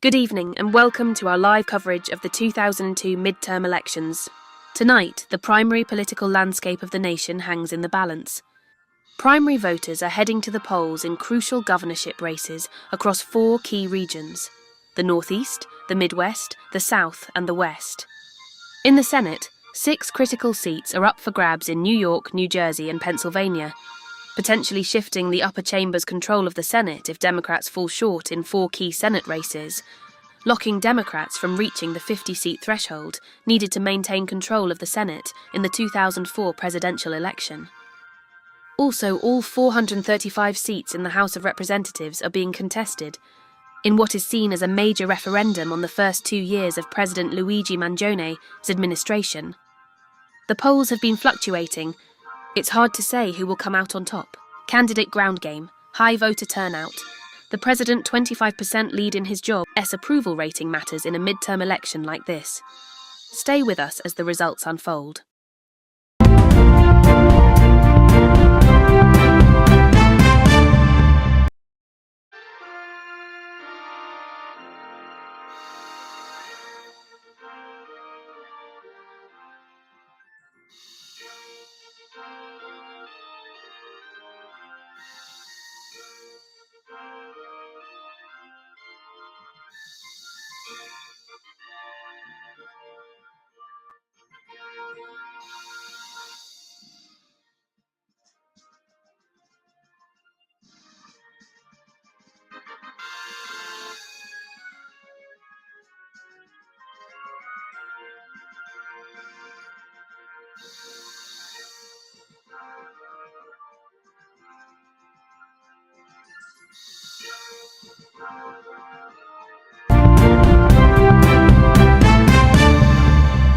Good evening and welcome to our live coverage of the 2002 midterm elections. Tonight, the primary political landscape of the nation hangs in the balance. Primary voters are heading to the polls in crucial governorship races across four key regions: the Northeast, the Midwest, the South and the West. In the Senate, 6 critical seats are up for grabs in New York, New Jersey and Pennsylvania, potentially shifting the upper chamber's control of the Senate if Democrats fall short in 4 key Senate races, locking Democrats from reaching the 50-seat threshold needed to maintain control of the Senate in the 2004 presidential election. Also, all 435 seats in the House of Representatives are being contested, in what is seen as a major referendum on the first 2 years of President Luigi Mangione's administration. The polls have been fluctuating. It's hard to say who will come out on top. Candidate ground game, high voter turnout. The president 25% lead in his job. Approval rating matters in a midterm election like this. Stay with us as the results unfold.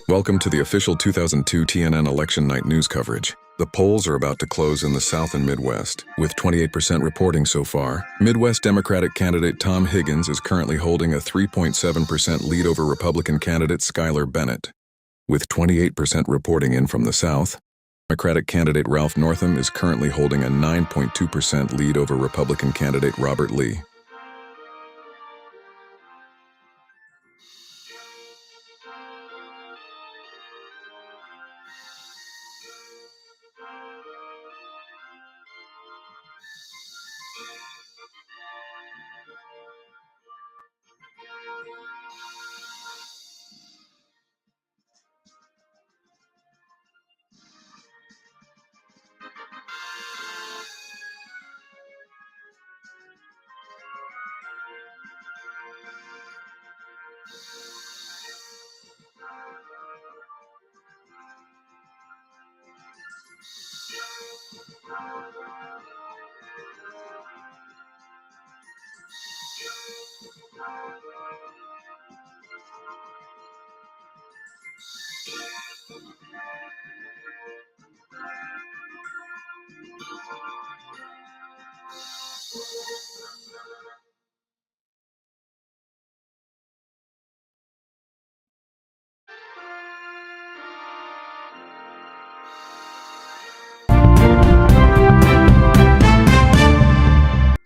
Welcome to the official 2002 TNN election night news coverage. The polls are about to close in the South and Midwest, with 28% reporting so far. Midwest Democratic candidate Tom Higgins is currently holding a 3.7% lead over Republican candidate Skylar Bennett. With 28% reporting in from the South, Democratic candidate Ralph Northam is currently holding a 9.2% lead over Republican candidate Robert Lee.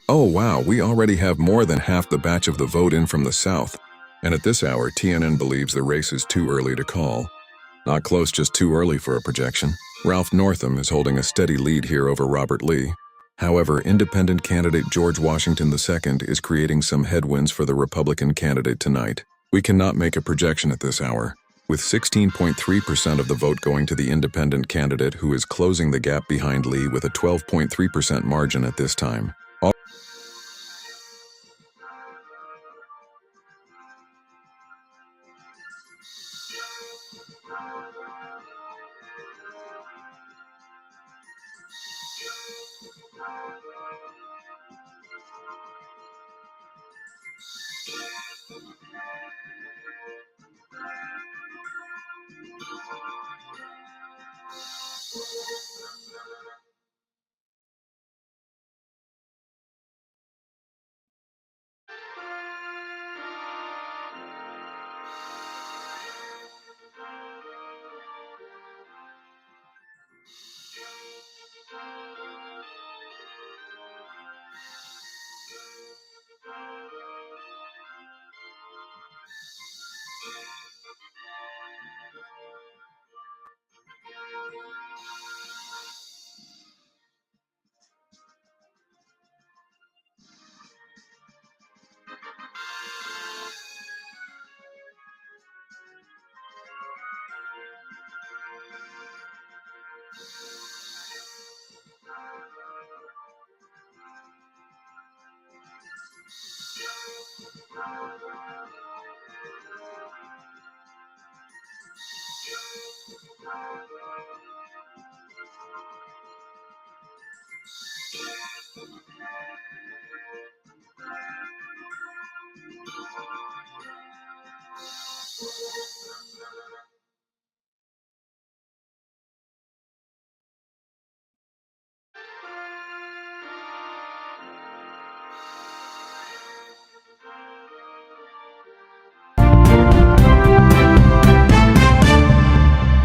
Oh wow, we already have more than half the batch of the vote in from the South, and at this hour TNN believes the race is too early to call. Not close, just too early for a projection. Ralph Northam is holding a steady lead here over Robert Lee. However, independent candidate George Washington II is creating some headwinds for the Republican candidate tonight. We cannot make a projection at this hour, with 16.3% of the vote going to the independent candidate who is closing the gap behind Lee with a 12.3% margin at this time.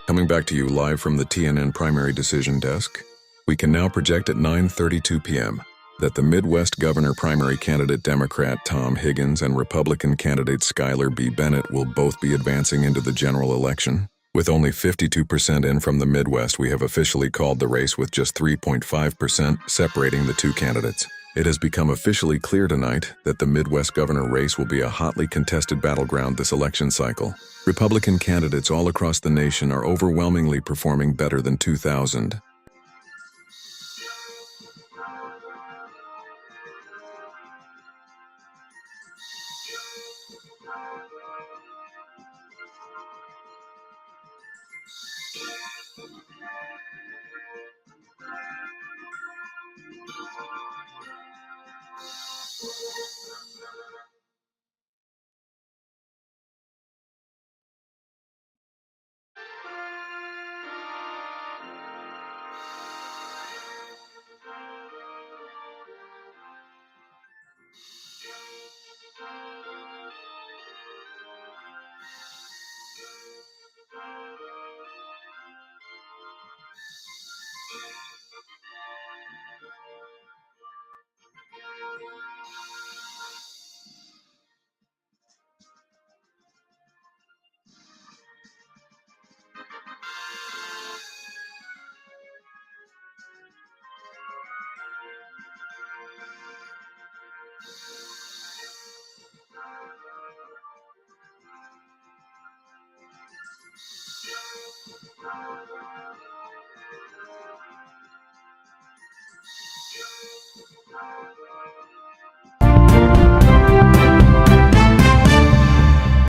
Coming back to you live from the TNN primary decision desk, we can now project at 9:32 p.m. that the Midwest Governor primary candidate Democrat Tom Higgins and Republican candidate Skylar B. Bennett will both be advancing into the general election. With only 52% in from the Midwest, we have officially called the race with just 3.5% separating the two candidates. It has become officially clear tonight that the Midwest governor race will be a hotly contested battleground this election cycle. Republican candidates all across the nation are overwhelmingly performing better than 2000.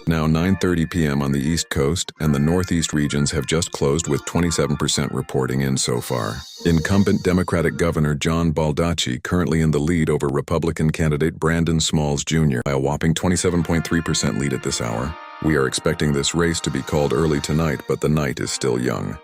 Now 9:30 p.m. on the East Coast, and the Northeast regions have just closed with 27% reporting in so far. Incumbent Democratic Governor John Baldacci currently in the lead over Republican candidate Brandon Smalls Jr. by a whopping 27.3% lead at this hour. We are expecting this race to be called early tonight, but the night is still young.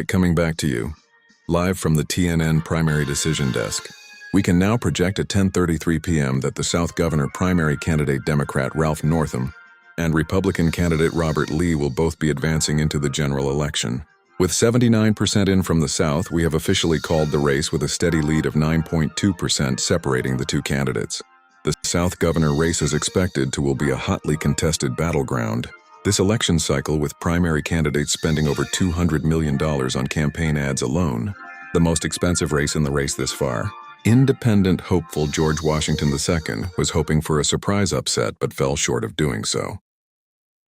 Coming back to you, live from the TNN primary decision desk. We can now project at 10:33 p.m. that the South Governor primary candidate Democrat Ralph Northam and Republican candidate Robert Lee will both be advancing into the general election. With 79% in from the South, we have officially called the race with a steady lead of 9.2% separating the two candidates. The South Governor race is expected to will be a hotly contested battleground. This election cycle, with primary candidates spending over $200 million on campaign ads alone, the most expensive race in the race this far. Independent hopeful George Washington II was hoping for a surprise upset but fell short of doing so.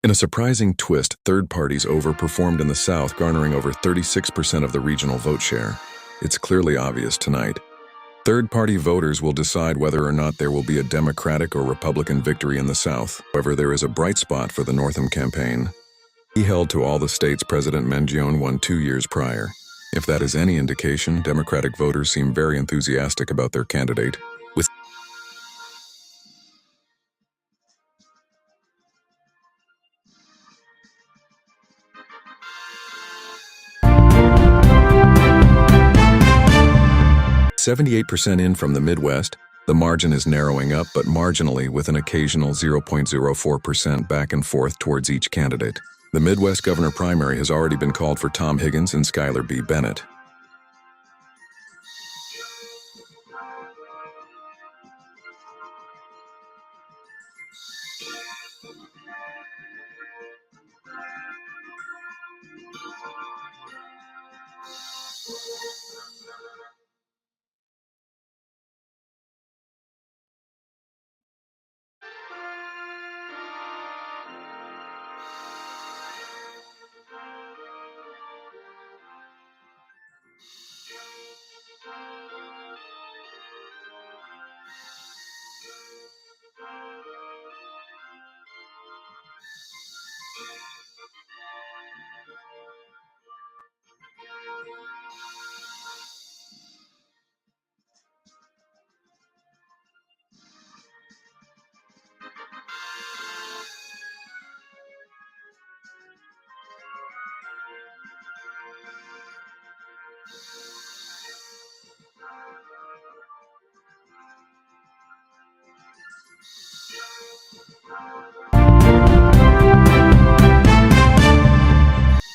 In a surprising twist, third parties overperformed in the South, garnering over 36% of the regional vote share. It's clearly obvious tonight. Third-party voters will decide whether or not there will be a Democratic or Republican victory in the South. However, there is a bright spot for the Northam campaign. He held to all the states President Mangione won 2 years prior. If that is any indication, Democratic voters seem very enthusiastic about their candidate, with 78% in from the Midwest. The margin is narrowing up, but marginally, with an occasional 0.04% back and forth towards each candidate. The Midwest governor primary has already been called for Tom Higgins and Schuyler B. Bennett.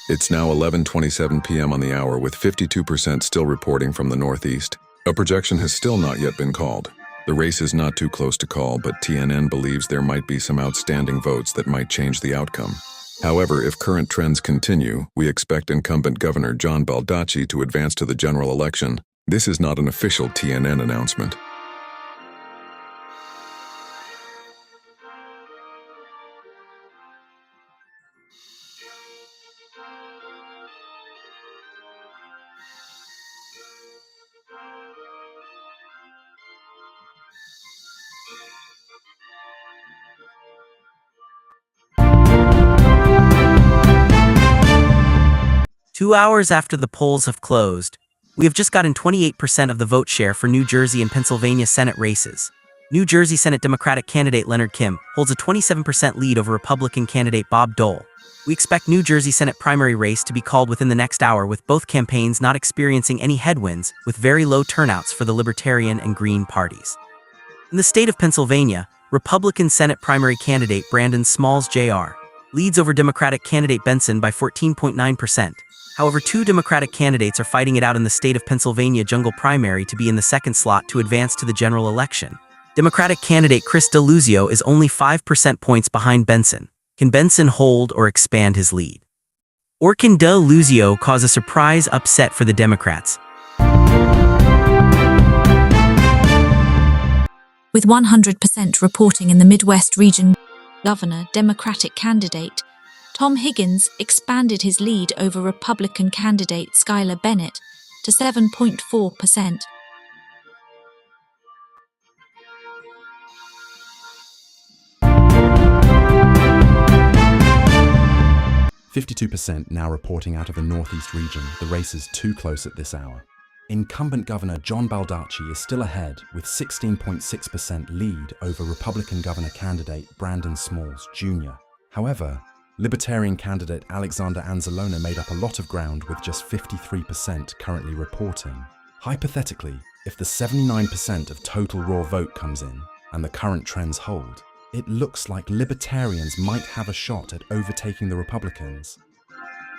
It's now 11:27 p.m. on the hour, with 52% still reporting from the Northeast. A projection has still not yet been called. The race is not too close to call, but TNN believes there might be some outstanding votes that might change the outcome. However, if current trends continue, we expect incumbent Governor John Baldacci to advance to the general election. This is not an official TNN announcement. 2 hours after the polls have closed, we have just gotten 28% of the vote share for New Jersey and Pennsylvania Senate races. New Jersey Senate Democratic candidate Leonard Kim holds a 27% lead over Republican candidate Bob Dole. We expect New Jersey Senate primary race to be called within the next hour, with both campaigns not experiencing any headwinds, with very low turnouts for the Libertarian and Green parties. In the state of Pennsylvania, Republican Senate primary candidate Brandon Smalls Jr. leads over Democratic candidate Benson by 14.9%. However, two Democratic candidates are fighting it out in the state of Pennsylvania jungle primary to be in the second slot to advance to the general election. Democratic candidate Chris Deluzio is only 5% points behind Benson. Can Benson hold or expand his lead? Or can Deluzio cause a surprise upset for the Democrats? With 100% reporting in the Midwest region, Governor Democratic candidate Tom Higgins expanded his lead over Republican candidate Skylar Bennett to 7.4%. %, now reporting out of the Northeast region. The race is too close at this hour. Incumbent Governor John Baldacci is still ahead with 16.6% lead over Republican Governor candidate Brandon Smalls Jr. However, Libertarian candidate Alexander Anzalone made up a lot of ground with just 53% currently reporting. Hypothetically, if the 79% of total raw vote comes in and the current trends hold, it looks like Libertarians might have a shot at overtaking the Republicans.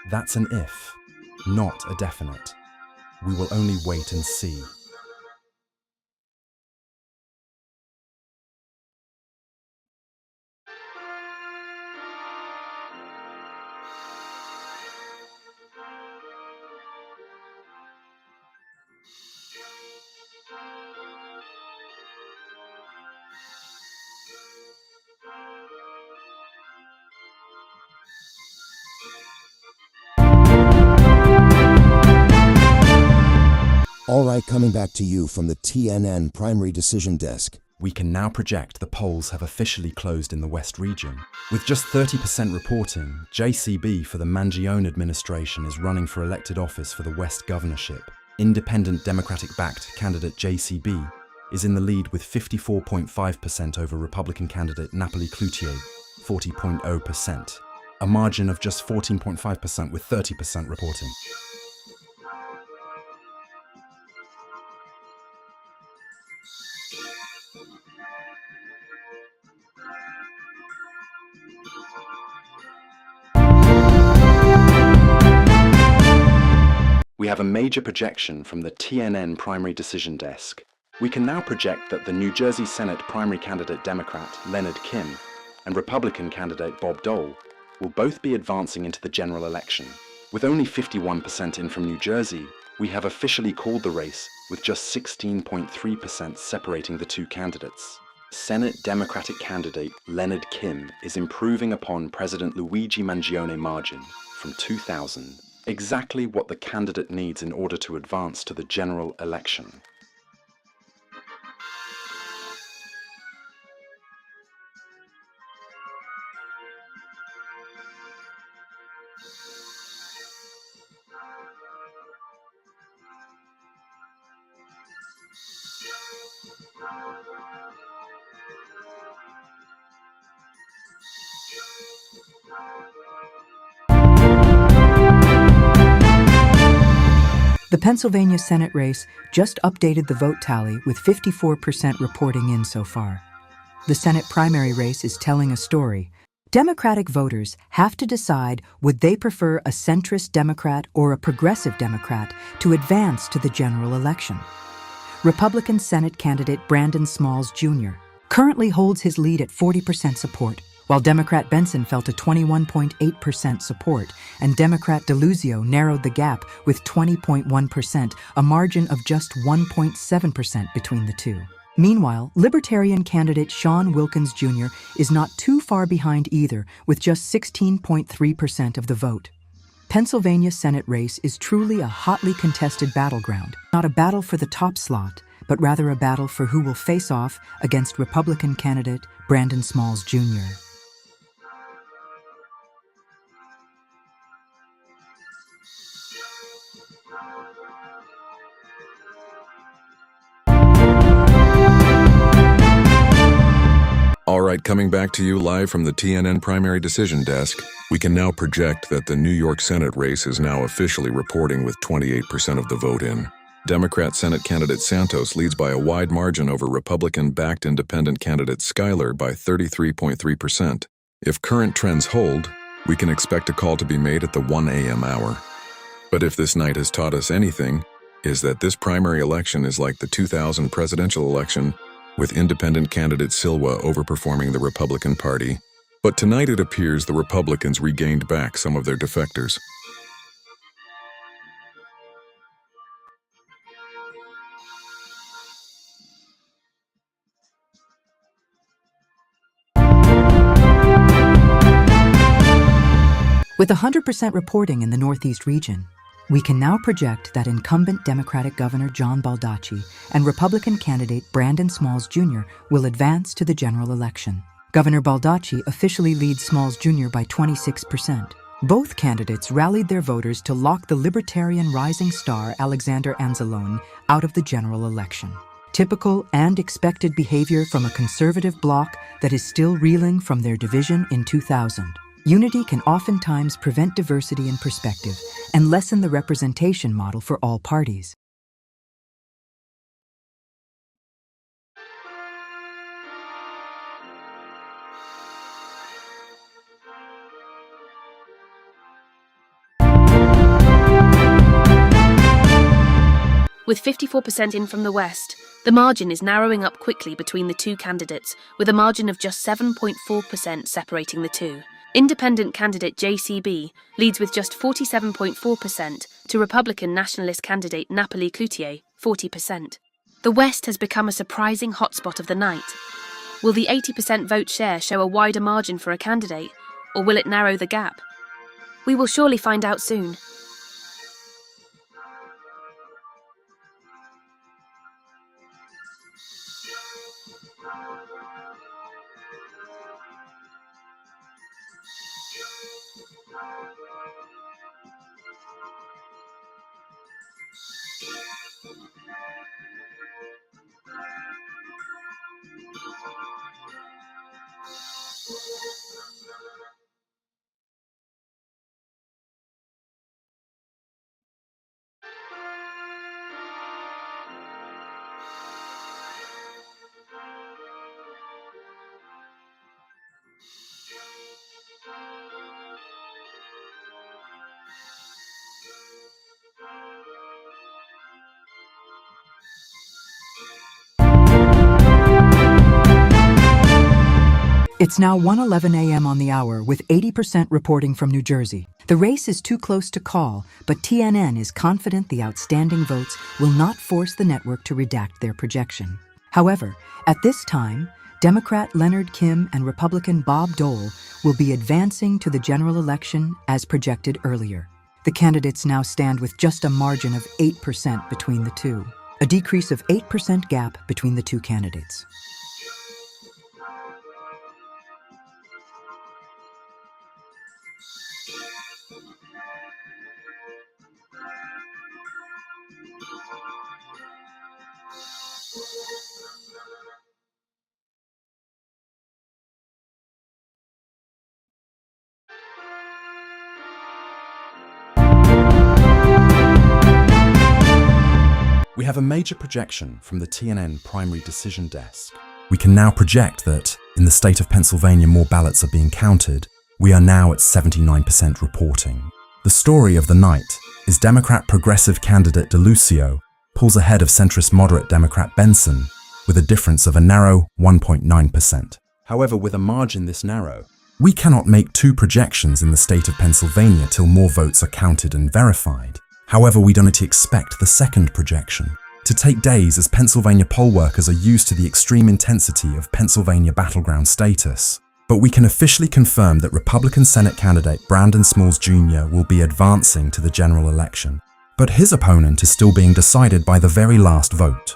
That's an if, not a definite. We will only wait and see. All right, coming back to you from the TNN Primary Decision Desk. We can now project the polls have officially closed in the West region. With just 30% reporting, JCB for the Mangione administration is running for elected office for the West governorship. Independent Democratic-backed candidate JCB is in the lead with 54.5% over Republican candidate Napoli Cloutier, 40.0%. A margin of just 14.5% with 30% reporting. We have a major projection from the TNN Primary Decision Desk. We can now project that the New Jersey Senate primary candidate Democrat Leonard Kim and Republican candidate Bob Dole will both be advancing into the general election. With only 51% in from New Jersey, we have officially called the race with just 16.3% separating the two candidates. Senate Democratic candidate Leonard Kim is improving upon President Luigi Mangione margin from 2,000. Exactly what the candidate needs in order to advance to the general election. The Pennsylvania Senate race just updated the vote tally with 54% reporting in so far. The Senate primary race is telling a story. Democratic voters have to decide would they prefer a centrist Democrat or a progressive Democrat to advance to the general election. Republican Senate candidate Brandon Smalls Jr. currently holds his lead at 40% support, while Democrat Benson fell to 21.8% support, and Democrat Deluzio narrowed the gap with 20.1%, a margin of just 1.7% between the two. Meanwhile, Libertarian candidate Sean Wilkins Jr. is not too far behind either, with just 16.3% of the vote. Pennsylvania Senate race is truly a hotly contested battleground, not a battle for the top slot, but rather a battle for who will face off against Republican candidate Brandon Smalls Jr. right, coming back to you live from the TNN Primary Decision Desk, we can now project that the New York Senate race is now officially reporting with 28% of the vote in. Democrat Senate candidate Santos leads by a wide margin over Republican-backed independent candidate Schuyler by 33.3%. If current trends hold, we can expect a call to be made at the 1 a.m. hour. But if this night has taught us anything, is that this primary election is like the 2000 presidential election, with independent candidate Silva overperforming the Republican Party. But tonight it appears the Republicans regained back some of their defectors. With 100% reporting in the Northeast region, we can now project that incumbent Democratic Governor John Baldacci and Republican candidate Brandon Smalls Jr. will advance to the general election. Governor Baldacci officially leads Smalls Jr. by 26%. Both candidates rallied their voters to lock the Libertarian rising star Alexander Anzalone out of the general election. Typical and expected behavior from a conservative bloc that is still reeling from their division in 2000. Unity can oftentimes prevent diversity in perspective and lessen the representation model for all parties. With 54% in from the West, the margin is narrowing up quickly between the two candidates, with a margin of just 7.4% separating the two. Independent candidate JCB leads with just 47.4% to Republican nationalist candidate Napoli Cloutier, 40%. The West has become a surprising hotspot of the night. Will the 80% vote share show a wider margin for a candidate, or will it narrow the gap? We will surely find out soon. It's now 1:11 a.m. on the hour, with 80% reporting from New Jersey. The race is too close to call, but TNN is confident the outstanding votes will not force the network to redact their projection. However, at this time, Democrat Leonard Kim and Republican Bob Dole will be advancing to the general election as projected earlier. The candidates now stand with just a margin of 8% between the two, a decrease of 8% gap between the two candidates. We have a major projection from the TNN Primary Decision Desk. We can now project that, in the state of Pennsylvania more ballots are being counted, we are now at 79% reporting. The story of the night is Democrat progressive candidate DeLucio pulls ahead of centrist moderate Democrat Benson with a difference of a narrow 1.9%. However, with a margin this narrow, we cannot make two projections in the state of Pennsylvania till more votes are counted and verified. However, we don't expect the second projection to take days, as Pennsylvania poll workers are used to the extreme intensity of Pennsylvania battleground status. But we can officially confirm that Republican Senate candidate Brandon Smalls Jr. will be advancing to the general election, but his opponent is still being decided by the very last vote.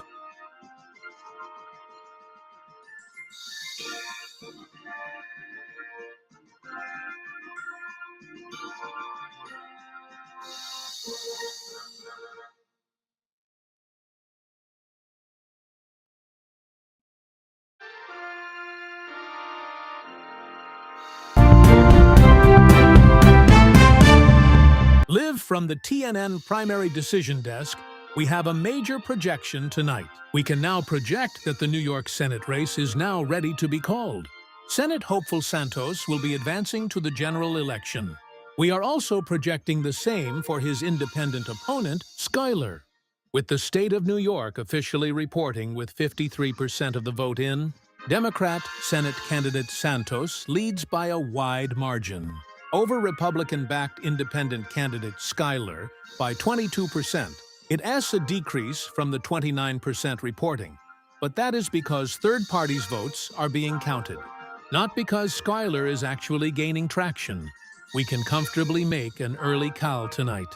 Live from the TNN Primary Decision Desk, we have a major projection tonight. We can now project that the New York Senate race is now ready to be called. Senate hopeful Santos will be advancing to the general election. We are also projecting the same for his independent opponent, Schuyler. With the state of New York officially reporting with 53% of the vote in, Democrat Senate candidate Santos leads by a wide margin over Republican-backed independent candidate Schuyler by 22%. It asks a decrease from the 29% reporting, but that is because third parties' votes are being counted, not because Schuyler is actually gaining traction. We can comfortably make an early call tonight.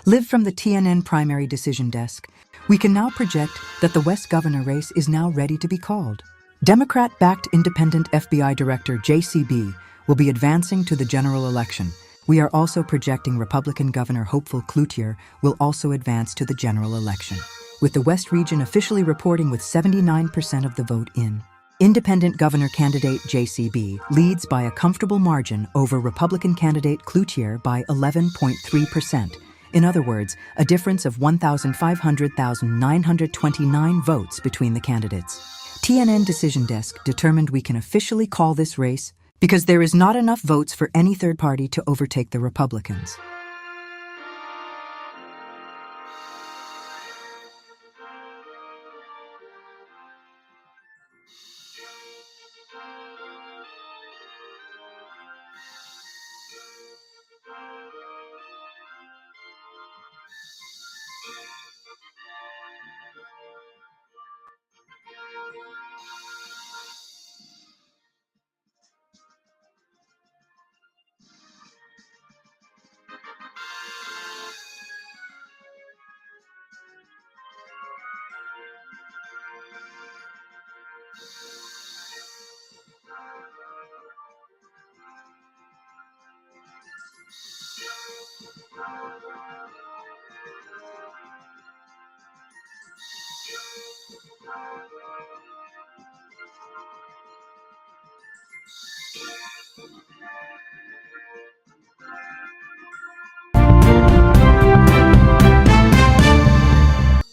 Live from the TNN Primary Decision Desk, we can now project that the West Governor race is now ready to be called. Democrat-backed independent FBI Director JCB will be advancing to the general election. We are also projecting Republican Governor Hopeful Cloutier will also advance to the general election, with the West region officially reporting with 79% of the vote in. Independent governor candidate JCB leads by a comfortable margin over Republican candidate Cloutier by 11.3%. In other words, a difference of 1,929 votes between the candidates. TNN Decision Desk determined we can officially call this race because there is not enough votes for any third party to overtake the Republicans.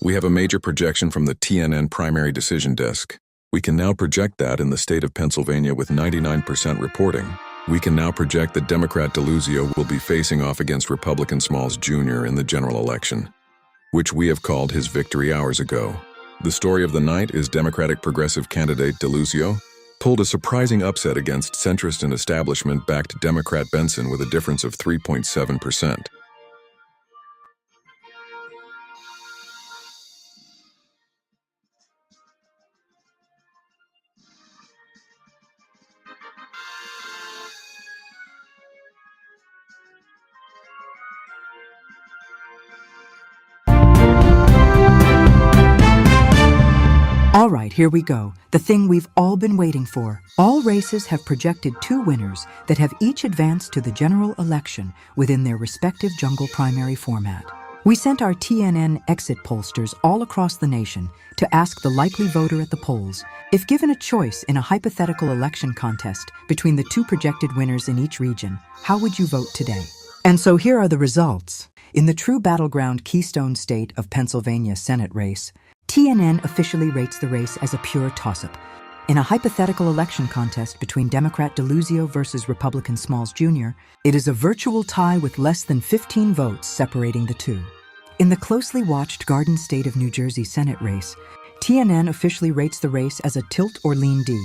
We have a major projection from the TNN Primary Decision Desk. We can now project that in the state of Pennsylvania with 99% reporting. We can now project that Democrat DeLuzio will be facing off against Republican Smalls Jr. in the general election, which we have called his victory hours ago. The story of the night is Democratic progressive candidate DeLuzio pulled a surprising upset against centrist and establishment-backed Democrat Benson with a difference of 3.7%. All right, here we go. The thing we've all been waiting for. All races have projected two winners that have each advanced to the general election within their respective jungle primary format. We sent our TNN exit pollsters all across the nation to ask the likely voter at the polls, if given a choice in a hypothetical election contest between the two projected winners in each region, how would you vote today? And so here are the results. In the true battleground Keystone State of Pennsylvania Senate race, TNN officially rates the race as a pure toss-up. In a hypothetical election contest between Democrat DeLuzio versus Republican Smalls Jr., it is a virtual tie with less than 15 votes separating the two. In the closely watched Garden State of New Jersey Senate race, TNN officially rates the race as a tilt or lean D.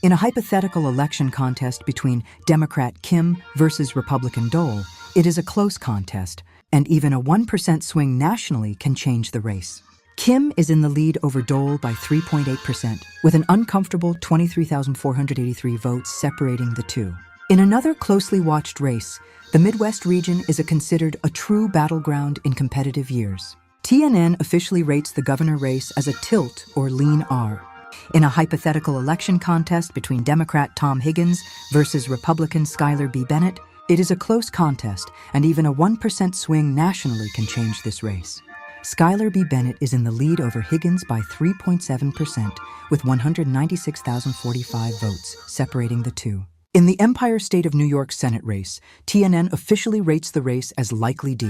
In a hypothetical election contest between Democrat Kim versus Republican Dole, it is a close contest, and even a 1% swing nationally can change the race. Kim is in the lead over Dole by 3.8%, with an uncomfortable 23,483 votes separating the two. In another closely watched race, the Midwest region is considered a true battleground in competitive years. TNN officially rates the governor race as a tilt or lean R. In a hypothetical election contest between Democrat Tom Higgins versus Republican Schuyler B. Bennett, it is a close contest, and even a 1% swing nationally can change this race. Schuyler B. Bennett is in the lead over Higgins by 3.7%, with 196,045 votes separating the two. In the Empire State of New York Senate race, TNN officially rates the race as likely D.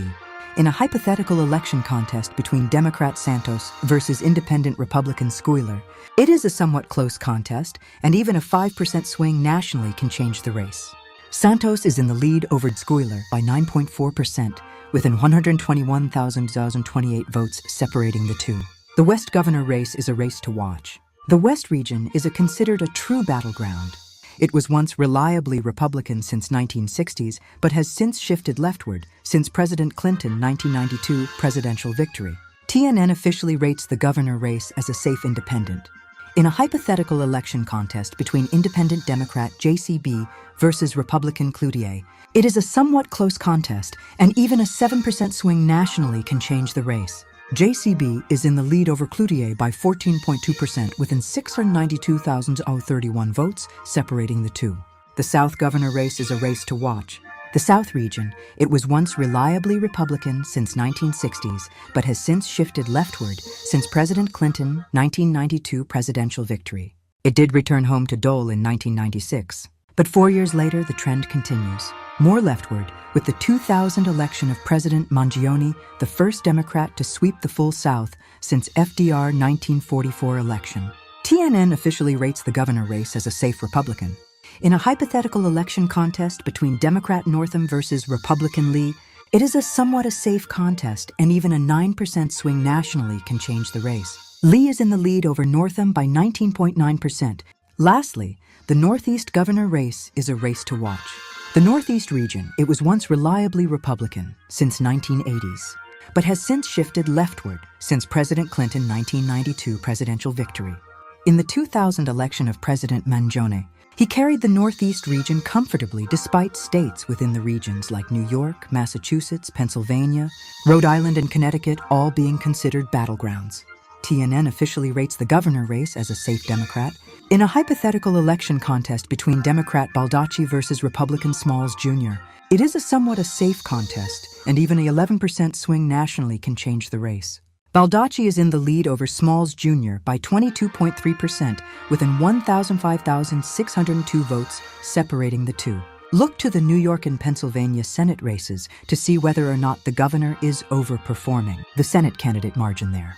In a hypothetical election contest between Democrat Santos versus Independent Republican Schuyler, it is a somewhat close contest, and even a 5% swing nationally can change the race. Santos is in the lead over Schuyler by 9.4%, within 121,028 votes separating the two. The West governor race is a race to watch. The West region is considered a true battleground. It was once reliably Republican since 1960s, but has since shifted leftward since President Clinton's 1992 presidential victory. TNN officially rates the governor race as a safe independent. In a hypothetical election contest between independent Democrat JCB versus Republican Cloutier, it is a somewhat close contest, and even a 7% swing nationally can change the race. JCB is in the lead over Cloutier by 14.2%, within 692,031 votes separating the two. The South governor race is a race to watch. The South region, it was once reliably Republican since 1960s, but has since shifted leftward since President Clinton's 1992 presidential victory. It did return home to Dole in 1996, but 4 years later the trend continues. More leftward, with the 2000 election of President Mangione, the first Democrat to sweep the full South since FDR 1944 election. TNN officially rates the governor race as a safe Republican. In a hypothetical election contest between Democrat Northam versus Republican Lee, it is a somewhat safe contest, and even a 9% swing nationally can change the race. Lee is in the lead over Northam by 19.9%. Lastly, the Northeast governor race is a race to watch. The Northeast region, it was once reliably Republican since 1980s, but has since shifted leftward since President Clinton's 1992 presidential victory. In the 2000 election of President Mangione, he carried the Northeast region comfortably despite states within the regions like New York, Massachusetts, Pennsylvania, Rhode Island, and Connecticut all being considered battlegrounds. TNN officially rates the governor race as a safe Democrat. In a hypothetical election contest between Democrat Baldacci versus Republican Smalls Jr., it is a somewhat safe contest, and even an 11% swing nationally can change the race. Baldacci is in the lead over Smalls Jr. by 22.3%, within 105,602 votes separating the two. Look to the New York and Pennsylvania Senate races to see whether or not the governor is overperforming the Senate candidate margin there.